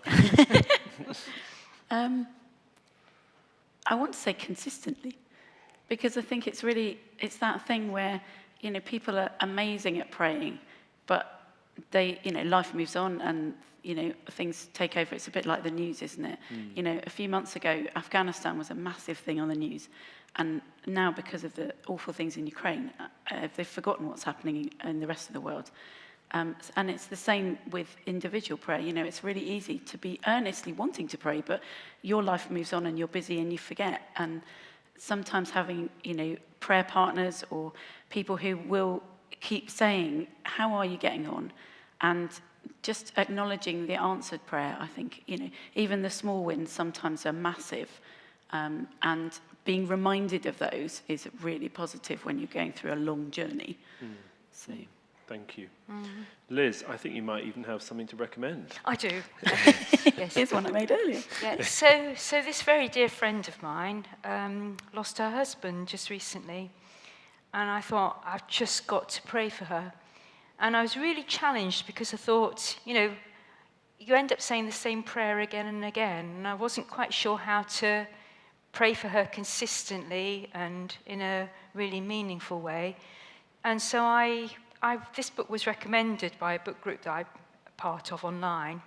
I want to say consistently, because I think it's that thing where, people are amazing at praying, but they, life moves on and, things take over. It's a bit like the news, isn't it? A few months ago, Afghanistan was a massive thing on the news. And now, because of the awful things in Ukraine, they've forgotten what's happening in the rest of the world. And it's the same with individual prayer. It's really easy to be earnestly wanting to pray, but your life moves on and you're busy and you forget. And sometimes having, prayer partners or people who will keep saying, "How are you getting on?" And just acknowledging the answered prayer, I think, even the small wins sometimes are massive. And being reminded of those is really positive when you're going through a long journey. So. Thank you. Liz, I think you might even have something to recommend. I do. Yes. Here's one I made earlier. Yeah. So this very dear friend of mine lost her husband just recently. And I thought, I've just got to pray for her. And I was really challenged because I thought, you end up saying the same prayer again and again. And I wasn't quite sure how to pray for her consistently and in a really meaningful way. And so this book was recommended by a book group that I'm part of online.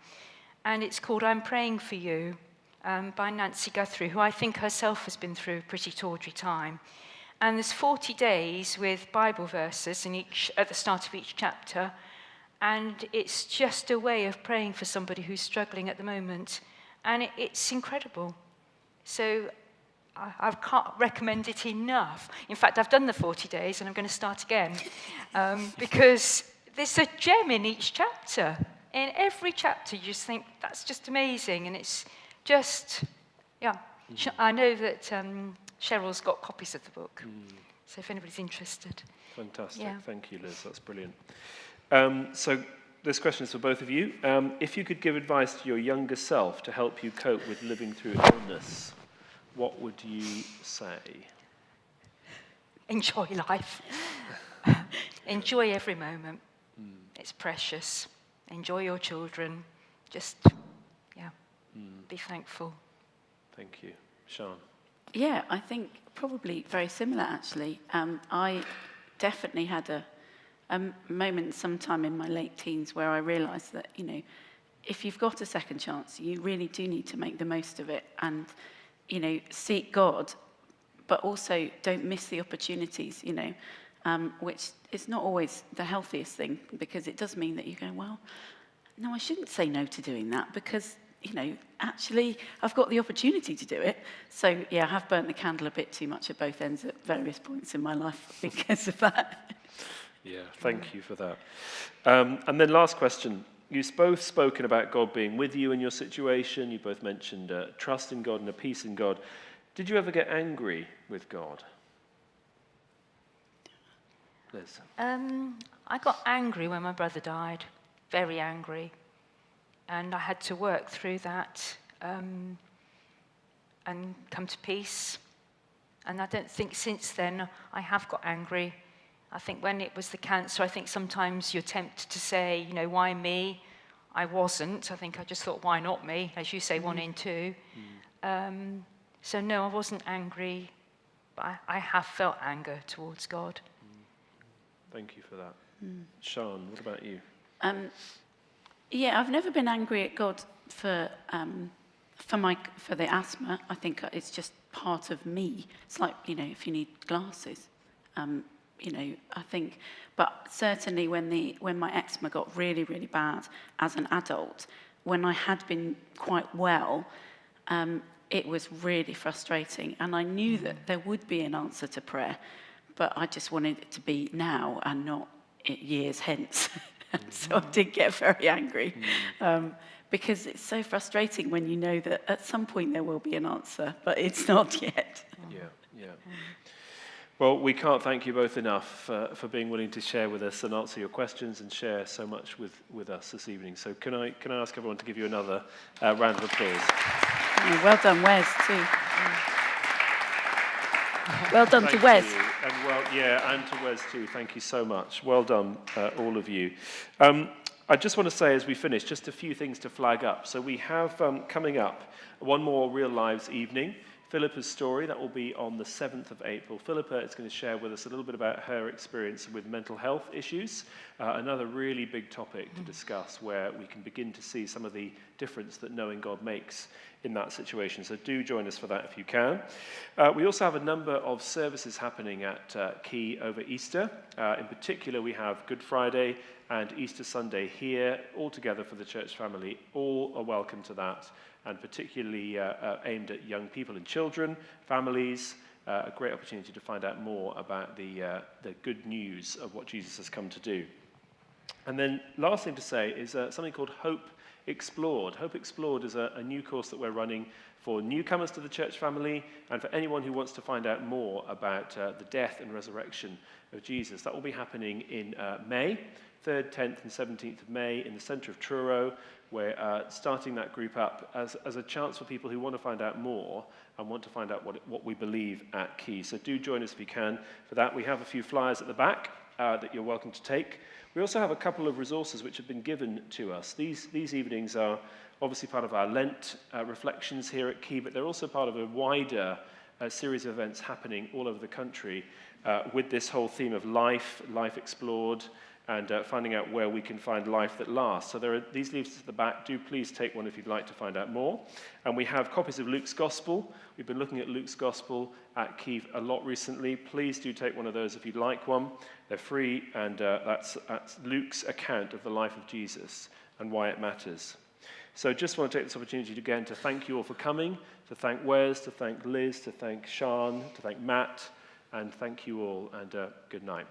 And it's called I'm Praying for You by Nancy Guthrie, who I think herself has been through a pretty tawdry time. And there's 40 days with Bible verses at the start of each chapter. And it's just a way of praying for somebody who's struggling at the moment. And it's incredible. So I can't recommend it enough. In fact, I've done the 40 days and I'm going to start again. Because there's a gem in each chapter. In every chapter, you just think, that's just amazing. And it's just, yeah. I know that Cheryl's got copies of the book. So if anybody's interested. Fantastic. Yeah. Thank you, Liz. That's brilliant. So this question is for both of you. If you could give advice to your younger self to help you cope with living through illness, what would you say? Enjoy life. Enjoy every moment. It's precious. Enjoy your children. Just, be thankful. Thank you. Sean? Yeah, I think probably very similar, actually. I definitely had a moment sometime in my late teens where I realised that, if you've got a second chance, you really do need to make the most of it and, seek God, but also don't miss the opportunities, which is not always the healthiest thing, because it does mean that you go, well, no, I shouldn't say no to doing that because, actually I've got the opportunity to do it. So, yeah, I have burnt the candle a bit too much at both ends at various points in my life because of that. Yeah, thank you for that. And then last question. You've both spoken about God being with you in your situation. You both mentioned trust in God and a peace in God. Did you ever get angry with God? Liz? I got angry when my brother died, very angry. And I had to work through that and come to peace. And I don't think since then I have got angry. I think when it was the cancer, I think sometimes you're tempted to say, why me? I wasn't. I think I just thought, why not me? As you say, 1 in 2. So no, I wasn't angry, but I have felt anger towards God. Thank you for that. Sean, what about you? Yeah, I've never been angry at God for the asthma. I think it's just part of me. It's like, if you need glasses, I think. But certainly when my eczema got really, really bad as an adult, when I had been quite well, it was really frustrating. And I knew that there would be an answer to prayer, but I just wanted it to be now and not years hence. So I did get very angry because it's so frustrating when you know that at some point there will be an answer, but it's not yet. Yeah. Well, we can't thank you both enough for being willing to share with us and answer your questions and share so much with us this evening. So can I ask everyone to give you another round of applause? Well done, Wes, too. Well done to Wes. You. And to Wes too. Thank you so much. Well done, all of you. I just want to say as we finish, just a few things to flag up. So we have coming up one more Real Lives evening. Philippa's story, that will be on the 7th of April. Philippa is going to share with us a little bit about her experience with mental health issues, another really big topic to discuss where we can begin to see some of the difference that knowing God makes in that situation. So do join us for that if you can. We also have a number of services happening at Key over Easter. In particular, we have Good Friday and Easter Sunday here, all together for the church family. All are welcome to that, and particularly aimed at young people and children, families, a great opportunity to find out more about the good news of what Jesus has come to do. And then last thing to say is something called Hope Explored. Hope Explored is a new course that we're running for newcomers to the church family and for anyone who wants to find out more about the death and resurrection of Jesus. That will be happening in May, 3rd, 10th and 17th of May in the centre of Truro. We're starting that group up as a chance for people who want to find out more and want to find out what we believe at Key. So do join us if you can for that. We have a few flyers at the back that you're welcome to take. We also have a couple of resources which have been given to us. These evenings are obviously part of our Lent reflections here at Key, but they're also part of a wider series of events happening all over the country with this whole theme of life explored, and finding out where we can find life that lasts. So there are these leaflets at the back. Do please take one if you'd like to find out more. And we have copies of Luke's Gospel. We've been looking at Luke's Gospel at Key a lot recently. Please do take one of those if you'd like one. They're free, and that's Luke's account of the life of Jesus and why it matters. So just want to take this opportunity again to thank you all for coming, to thank Wes, to thank Liz, to thank Sean, to thank Matt, and thank you all, and good night.